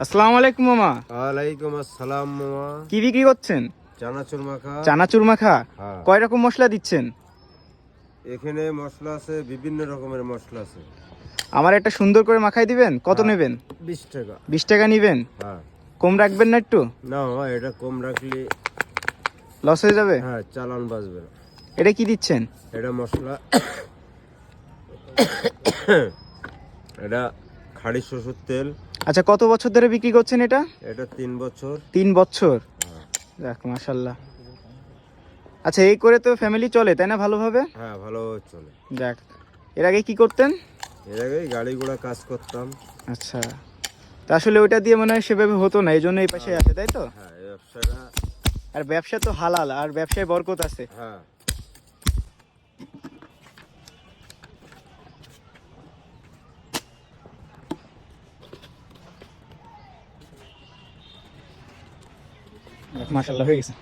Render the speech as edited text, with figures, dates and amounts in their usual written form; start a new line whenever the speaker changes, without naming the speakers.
আসসালামু আলাইকুম মামা।
ওয়ালাইকুম আসসালাম মামা।
কি বিক্রি করছেন?
চানাচুর মাখা।
চানাচুর মাখা।
হ্যাঁ।
কয় রকম মশলা দিচ্ছেন?
এখানে মশলা আছে, বিভিন্ন রকমের মশলা আছে।
আমার একটা সুন্দর করে মাখাই দিবেন? কত
হ্যাঁ,
নেবেন?
20 টাকা।
20 টাকা নিবেন?
হ্যাঁ।
কম রাখবেন না একটু?
না মামা, এটা কম রাখলে
লস হয়ে যাবে।
হ্যাঁ চালান বাঁচবে না।
এটা কি দিচ্ছেন?
এটা মশলা এটা খাড়ি সরষের তেল।
আচ্ছা, কত বছর ধরে বিক্রি করছেন এটা?
এটা 3 বছর।
3 বছর।
হ্যাঁ।
যাক মাশাআল্লাহ। আচ্ছা, এই করে তো ফ্যামিলি চলে তাই না ভালোভাবে?
হ্যাঁ, ভালোভাবে চলে।
যাক। এর আগে কি করতেন?
এর আগে গাড়ি ঘোড়া কাজ করতাম।
আচ্ছা, তা আসলে ওইটা দিয়ে মনে হয় সেভাবে হতো না, এই জন্য এই পাশে আসে তাই তো?
হ্যাঁ, এই ব্যবসাটা।
আর ব্যবসা তো হালাল, আর ব্যবসায় বরকত আছে।
হ্যাঁ।
মাশাআল্লাহ, হয়ে গেছে।